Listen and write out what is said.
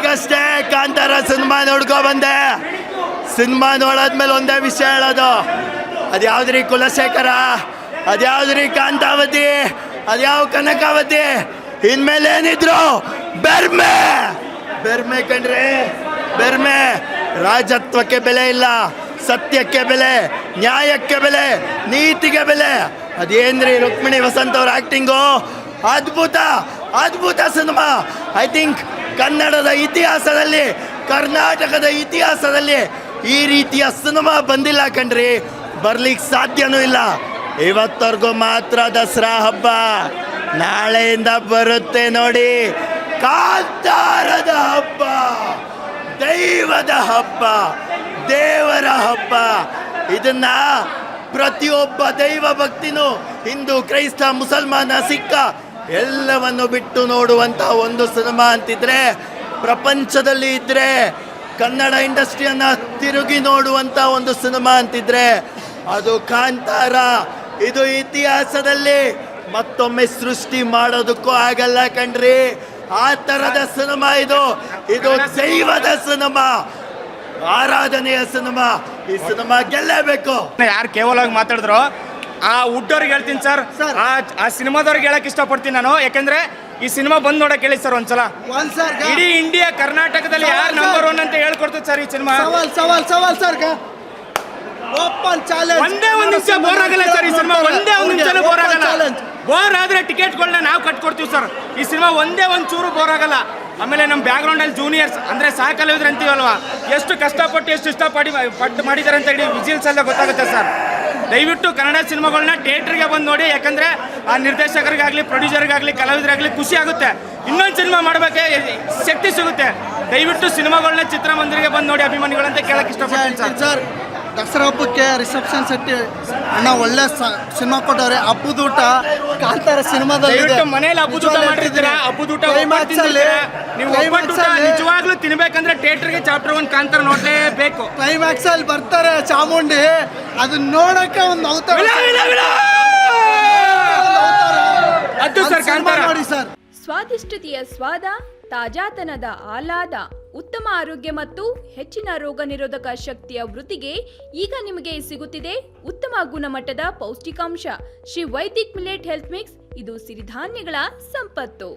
ಈಗಷ್ಟೇ ಕಾಂತಾರ ಸಿನಿಮಾ ನೋಡ್ಕೊ ಬಂದೆ. ಸಿನಿಮಾ ನೋಡಾದ್ಮೇಲೆ ಒಂದೇ ವಿಷಯ ಹೇಳೋದು, ಅದ್ಯಾವ್ದ್ರಿ ಕುಲಶೇಖರ, ಅದ್ಯಾವ್ದ್ರಿ ಕಾಂತಾವತಿ, ಅದ್ಯಾವ ಕನಕಾವತಿ, ಇನ್ಮೇಲೆ ಏನಿದ್ರು ಬೆರ್ಮೆ ಬೆರ್ಮೆ ಕಣ್ರಿ, ಬೆರ್ಮೆ. ರಾಜತ್ವಕ್ಕೆ ಬೆಲೆ ಇಲ್ಲ, ಸತ್ಯಕ್ಕೆ ಬೆಲೆ, ನ್ಯಾಯಕ್ಕೆ ಬೆಲೆ, ನೀತಿಗೆ ಬೆಲೆ. ಅದೇನ್ರಿ ರುಕ್ಮಿಣಿ ವಸಂತ್ ಅವ್ರ ಆ್ಯಕ್ಟಿಂಗು ಅದ್ಭುತ, ಅದ್ಭುತ ಸಿನಿಮಾ. ಐ ಥಿಂಕ್ ಕನ್ನಡದ ಇತಿಹಾಸದಲ್ಲಿ, ಕರ್ನಾಟಕದ ಇತಿಹಾಸದಲ್ಲಿ ಈ ರೀತಿಯ ಸಿನಿಮಾ ಬಂದಿಲ್ಲ ಕಣ್ರಿ, ಬರ್ಲಿಕ್ಕೆ ಸಾಧ್ಯನೂ ಇಲ್ಲ. ಇವತ್ತವರೆಗೂ ಮಾತ್ರ ದಸರಾ ಹಬ್ಬ, ನಾಳೆಯಿಂದ ಬರುತ್ತೆ ನೋಡಿ ಕಾಂತಾರದ ಹಬ್ಬ, ದೈವದ ಹಬ್ಬ, ದೇವರ ಹಬ್ಬ. ಇದನ್ನ ಪ್ರತಿಯೊಬ್ಬ ದೈವ ಭಕ್ತಿನೂ ಹಿಂದೂ, ಕ್ರೈಸ್ತ, ಮುಸಲ್ಮಾನ, ಸಿಕ್ಕ ಎಲ್ಲವನ್ನು ಬಿಟ್ಟು ನೋಡುವಂಥ ಒಂದು ಸಿನಿಮಾ ಅಂತಿದ್ರೆ, ಪ್ರಪಂಚದಲ್ಲಿ ಇದ್ದರೆ ಕನ್ನಡ ಇಂಡಸ್ಟ್ರಿಯನ್ನು ತಿರುಗಿ ನೋಡುವಂಥ ಒಂದು ಸಿನಿಮಾ ಅಂತಿದ್ರೆ ಅದು ಕಾಂತಾರ. ಇದು ಇತಿಹಾಸದಲ್ಲಿ ಮತ್ತೊಮ್ಮೆ ಸೃಷ್ಟಿ ಮಾಡೋದಕ್ಕೂ ಆಗಲ್ಲ ಕಣ್ರಿ. ಆ ಥರದ ಸಿನಿಮಾ ಇದು. ಇದು ದೈವದ ಸಿನಿಮಾ, ಆರಾಧನೆಯ ಸಿನಿಮಾ. ಈ ಸಿನಿಮಾ ಗೆಲ್ಲೇಬೇಕು. ಯಾರು ಕೇವಲವಾಗಿ ಮಾತಾಡಿದ್ರು ಆ ಹುಟ್ಟೋರಿಗೆ ಹೇಳ್ತೀನಿ ಸರ್, ಆ ಸಿನಿಮಾದವ್ರಿಗೆ ಹೇಳಕ್ ಇಷ್ಟಪಡ್ತೀನಿ ನಾನು. ಯಾಕಂದ್ರೆ ಈ ಸಿನಿಮಾ ಬಂದ್ ನೋಡಕ್ ಹೇಳಿ ಸರ್ ಒಂದ್ಸಲ. ಇಡೀ ಇಂಡಿಯಾ ಕರ್ನಾಟಕದಲ್ಲಿ ಯಾರು ನಂಬರ್ 1 ಅಂತ ಹೇಳ್ಕೊಡ್ತದೆ ಸರ್ ಈ ಸಿನಿಮಾ. ಒಂದೇ ಒಂದು ನಿಮಿಷ ಬೋರ್ ಆಗಲ್ಲ ಸರ್ ಈ ಸಿನಿಮಾ, ಒಂದೇ ಒಂದು ನಿಮಿಷ ಬೋರ್ ಆಗಲ್ಲ. ಬೋರ್ ಆದ್ರೆ ಟಿಕೆಟ್ಗಳನ್ನ ನಾವು ಕಟ್ಕೊಡ್ತೀವಿ ಸರ್. ಈ ಸಿನಿಮಾ ಒಂದೇ ಒಂದು ಚೂರು ಬೋರ್ ಆಗಲ್ಲ. ಆಮೇಲೆ ನಮ್ಮ ಬ್ಯಾಕ್ಗ್ರೌಂಡ್ ಅಲ್ಲಿ ಜೂನಿಯರ್ಸ್ ಅಂದ್ರೆ ಸಾಕಲ್ಲಿದ್ರೆ ಅಂತೀವಲ್ವಾ, ಎಷ್ಟು ಕಷ್ಟಪಟ್ಟು ಎಷ್ಟು ಇಷ್ಟಪಟ್ಟು ಮಾಡಿದ್ದಾರೆ ಅಂತ ಹೇಳಿ ವಿಜಿಲ್ಸ್ ಎಲ್ಲ ಗೊತ್ತಾಗುತ್ತೆ ಸರ್. ದಯವಿಟ್ಟು ಕನ್ನಡ ಸಿನಿಮಾಗಳನ್ನ ಥಿಯೇಟ್ರಿಗೆ ಬಂದು ನೋಡಿ. ಯಾಕಂದ್ರೆ ಆ ನಿರ್ದೇಶಕರಿಗಾಗಲಿ, ಪ್ರೊಡ್ಯೂಸರ್ಗಾಗಲಿ, ಕಲಾವಿದರಾಗಲಿ ಖುಷಿ ಆಗುತ್ತೆ. ಇನ್ನೊಂದು ಸಿನಿಮಾ ಮಾಡಬೇಕೆ ಶಕ್ತಿ ಸಿಗುತ್ತೆ. ದಯವಿಟ್ಟು ಸಿನಿಮಾಗಳನ್ನ ಚಿತ್ರಮಂದಿರಿಗೆ ಬಂದು ನೋಡಿ ಅಭಿಮಾನಿಗಳಂತ ಕೇಳಕ್ಕೆ ಇಷ್ಟಪಡ್ತೀನಿ ಸರ್. ದಸರಾ ಹಬ್ಬಕ್ಕೆ ರಿಸೆಪ್ಷನ್ ಸೆಟ್ ಅಣ್ಣ ಒಳ್ಳೆ ಸಿನಿಮಾ ಕೊಟ್ಟವ್ರೆ. ಹಬ್ಬದ ಊಟ ಕಾಂತಾರ ಸಿನಿಮಾದಲ್ಲಿ ಮನೇಲಿ ಹಬ್ಬದ ಊಟ ಮಾಡಿರ್ತೀರಾ, ಹಬ್ಬದ ಊಟ ನೀವು ನಿಜವಾಗ್ಲೂ ತಿನ್ಬೇಕಂದ್ರೆ ಥಿಯೇಟರ್ಗೆ ಚಾಪ್ಟರ್ 1 ಕಾಂತಾರ ನೋಡ್ಲೇಬೇಕು. ಕ್ಲೈಮ್ಯಾಕ್ಸ್ ಅಲ್ಲಿ ಬರ್ತಾರೆ ಚಾಮುಂಡಿ, ಅದನ್ನ ನೋಡಕ್ಕೆ ಒಂದು ಅವತಾರ ನೋಡಿ ಸರ್. ಸ್ವಾದಿಷ್ಟತೆಯ ಸ್ವಾದ, ತಾಜಾತನದ ಆಹ್ಲಾದ, ಉತ್ತಮ ಆರೋಗ್ಯ ಮತ್ತು ಹೆಚ್ಚಿನ ರೋಗ ನಿರೋಧಕ ಶಕ್ತಿಯ ವೃದ್ಧಿಗೆ ಈಗ ನಿಮಗೆ ಸಿಗುತ್ತಿದೆ ಉತ್ತಮ ಗುಣಮಟ್ಟದ ಪೌಷ್ಟಿಕಾಂಶ Shri Vaidik millet health mix. ಇದು ಸಿರಿಧಾನ್ಯಗಳ ಸಂಪತ್ತು.